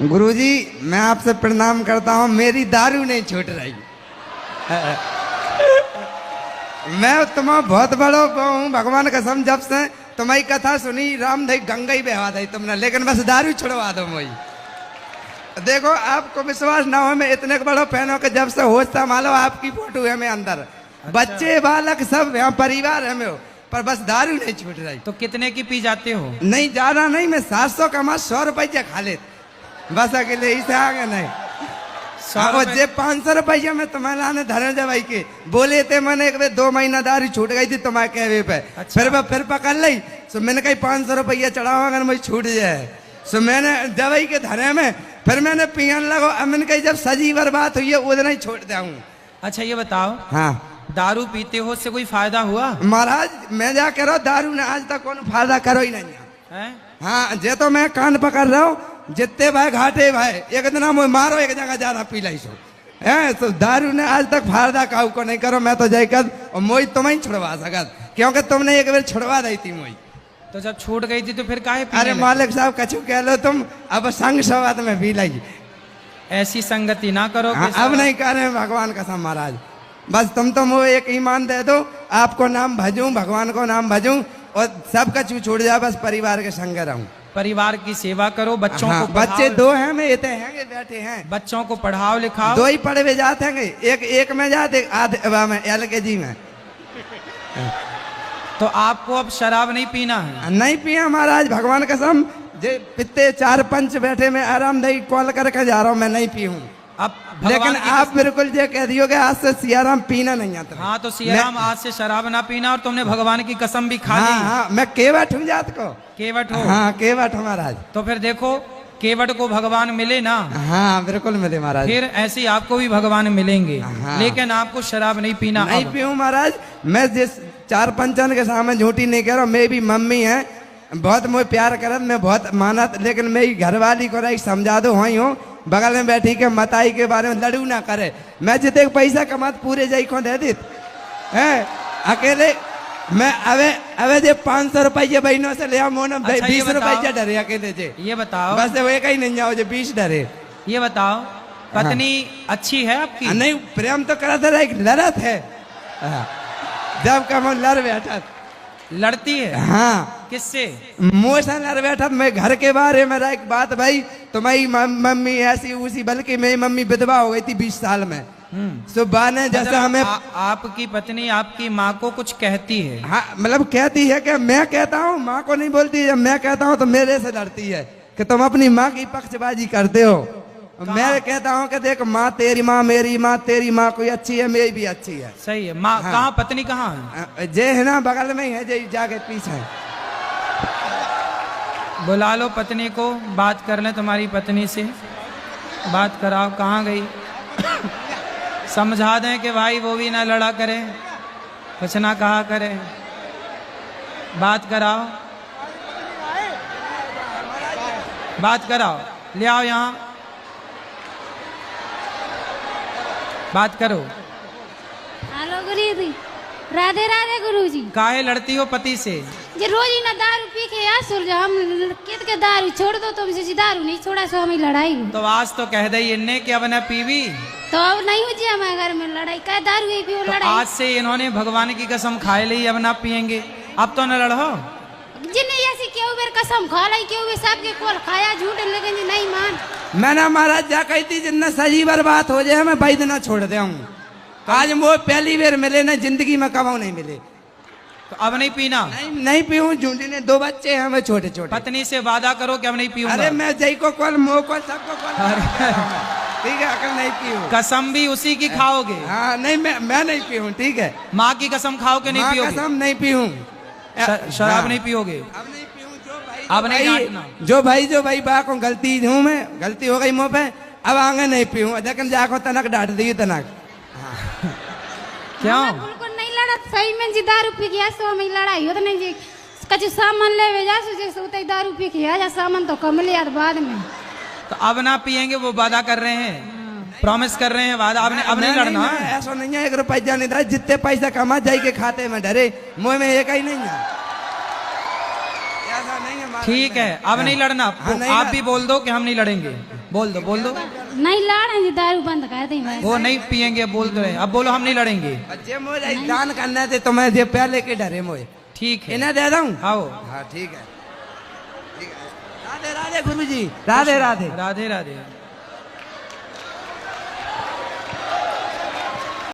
गुरुजी मैं आपसे प्रणाम करता हूँ, मेरी दारू नहीं छूट रही। मैं तुम्हारा बहुत बड़ो हूँ, भगवान कसम, जब से तुम्हारी कथा सुनी राम दई गंगा ही बहवा दी तुमने, लेकिन बस दारू छुड़वा दो मुझे। देखो आपको विश्वास ना हो, मैं इतने बड़ो फैन हो कि जब से होश संभालो आपकी फोटो है मैं अंदर। अच्छा। बच्चे बालक सब यहाँ परिवार है मैं, पर बस दारू नहीं छूट रही। तो कितने की पी जाते हो? नहीं ज्यादा नहीं, मैं 700 कमा 100 रुपये खा ले बस, अकेले इसे आगे नहीं। 500 रुपया में तुम्हारे लाने धरे भाई के बोले थे, मैंने एक 2 महीना दारू छूट गई थी तुम्हारे कहवे पे। अच्छा। फिर पकड़ ली, सो मैंने कही 500 रुपया चढ़ाओ अगर मुझे छूट जाए। सो मैंने दवाई के धरे में फिर मैंने पियन लगो। अब मैंने कही जब सजी बर्बाद हुई है उधर ही छोड़ दूँ। अच्छा ये बताओ, हाँ दारू पीते हो उससे कोई फायदा हुआ? महाराज मैं जा करो दारू ने आज तक कौन फायदा करो ही नहीं है। हाँ जे तो मैं कान पकड़ रहा हूँ, जितने भाई घाटे भाई एक दिन मुझे मारो एक जगह ज्यादा पी लाई सो है, तो दारू ने आज तक फायदा काऊ को नहीं करो। मैं तो जाई कर और मोई तुम्हें छुड़वा सकत, क्योंकि तुमने एक बार छुड़वा दी थी मोई। तो जब छूट गई थी तो फिर काहे पीने अरे लगे? मालिक साहब कछु कह लो तुम, अब संग सवाद में पी लाई। ऐसी संगति ना करो। हाँ, अब नहीं कर रहे भगवान कसम महाराज, बस तुम तो मुझे एक ईमान दे दो, आपको नाम भजूं, भगवान को नाम भजूं और सब कछु छूट जाए, बस परिवार के संग रहूं। परिवार की सेवा करो, बच्चों हाँ, को बच्चे 2 हैं, मैं इतने हैं बैठे हैं, बच्चों को पढ़ाओ लिखाओ। 2 ही पढ़े हुए जाते हैं, एक में जाते आधे में LKG में। तो आपको अब शराब नहीं पीना है? नहीं पिया महाराज, भगवान कसम, जे पित्ते 4 पंच बैठे में आराम दही कॉल करके जा रहा हूँ, मैं नहीं पी हूँ अब। लेकिन आप बिल्कुल ये कह दियोगे आज से सियाराम पीना नहीं आता। हाँ तो सियाराम आज से शराब ना पीना, और तुमने भगवान की कसम भी खा ली। हाँ, मैं केवट हूँ जात को। केवट हो? हाँ केवट हूँ महाराज। तो फिर देखो केवट को भगवान मिले ना। हाँ बिल्कुल मिले महाराज, फिर ऐसे ही आपको भी भगवान मिलेंगे। हाँ। लेकिन आपको शराब नहीं पीना। नहीं पीऊँ महाराज, मैं जिस 4 पंचन के सामने झूठी नहीं कह रहा हूँ, मेरी मम्मी है बहुत मुझे प्यार करत, मैं बहुत मानत, लेकिन मेरी घरवाली को रही समझा दो वही हूँ बगल में बैठी के मताई के बारे में लड़ू ना करे। मैं जितने पैसा कमात पूरे जाई को दे दीत है अकेले। मैं अवे जे 500 रुपये बहनों से ले मोन 20 रुपये डरे अकेले जे। ये बताओ, बस वो एक ही नहीं जाओ जो 20 डरे। ये बताओ पत्नी अच्छी है आपकी? नहीं प्रेम तो करत है, एक लड़त है। जब कम लड़ बैठा लड़ती है। हाँ किससे? मोशन लड़ बैठा। मैं घर के बारे में एक बात भाई, तुम्हारी मम्मी ऐसी उसी, बल्कि मेरी मम्मी विधवा हो गई थी 20 साल में। सुबह ने जैसा हमें आपकी पत्नी आपकी माँ को कुछ कहती है? हाँ मतलब कहती है कि मैं कहता हूँ, माँ को नहीं बोलती। जब मैं कहता हूँ तो मेरे से लड़ती है कि तुम अपनी माँ की पक्षबाजी करते हो। मैं कहता हूँ कि देख माँ तेरी माँ मेरी माँ, तेरी माँ कोई अच्छी है मेरी भी अच्छी है। सही है। माँ कहाँ, पत्नी कहाँ है? जे है ना बगल में ही है, जे जाके पीछे। बुला लो पत्नी को, बात कर ले तुम्हारी पत्नी से, बात कराओ। कहाँ गई? समझा दें कि भाई वो भी ना लड़ा करे, कुछ ना कहा करे, बात कराओ, बात कराओ, ले आओ यहाँ, बात करो। हेलो गुरुजी, राधे राधे गुरुजी। काहे लड़ती हो पति से? जे रोज ही ना दारू पी के यार सुर जा, हम कित के दारू छोड़ दो, तुमसे जी दारू नहीं छोड़ा सो हमें लड़ाई हो। तो आज तो कह दई इन्ने कि अब ना पीवी, तो अब नहीं हो जी हमारे घर में लड़ाई, क्या दारू ही पियो लड़ाई। आज से इन्होंने भगवान की कसम खाए ली, अब ना पियेंगे, अब तो न लड़ो। जिन्हें ऐसी क्यों बेर कसम खा लाई, क्यों वे सबके कोल खाया झूठ, लेकिन जी नहीं मान। मैंने महाराज जा कही थी जितना सजी बर्बाद हो जाए मैं भाई ना छोड़ दे हूँ। आज वो पहली बार मिले ना जिंदगी में, कमाऊ नहीं मिले। तो अब नहीं पीना? नहीं पीऊँ, झूठी ने 2 बच्चे हैं, मैं छोटे छोटे। पत्नी से वादा करो कि अब नहीं पीऊंगा। अरे मैं जई को कल मोह को सबको कल, ठीक है अकल नहीं पीऊँ। कसम भी उसी की खाओगे? हाँ नहीं मैं नहीं पीऊँ, ठीक है। माँ की कसम खाओ के नहीं पियोगे? कसम नहीं पीऊँ, शराब नहीं पियोगे? अब नहीं पीऊँ। अब नहीं डांटना। जो भाई बा को गलती हूँ मैं, गलती हो गई मुँह पे, अब आगे नहीं पीऊँ। लेकिन जाको तनक डांट दी तनक। क्यों? बिल्कुल नहीं लड़ा, सही में जी दारू पी के सो हमें लड़ाई हो तो नहीं जी कछु सामान ले जा सोते दारू पी के आ जा, सामान तो कम ले बाद में। तो अब ना पियेंगे, वो वादा कर रहे हैं, प्रॉमिस कर रहे हैं, वादा। अब नहीं लड़ना। ऐसा नहीं है, 1 रुपया नहीं था, जितने पैसा कमा जाए के खाते में डरे, मुँह में एक ही नहीं है। ठीक है, अब नहीं लड़ना। आप भी बोल दो कि हम नहीं लड़ेंगे। बोल दो बोल दो। नहीं लड़े जी, दारू बंद कर दी मैं। वो नहीं पियेंगे बोल दो रहे, अब बोलो हम नहीं लड़ेंगे। जे मुझे दान करना थे तो मैं जे पहले के डरे मोए ठीक है इन्हें दे दूं। आओ। हाँ ठीक है, ठीक है। राधे राधे गुरु जी, राधे राधे। राधे राधे।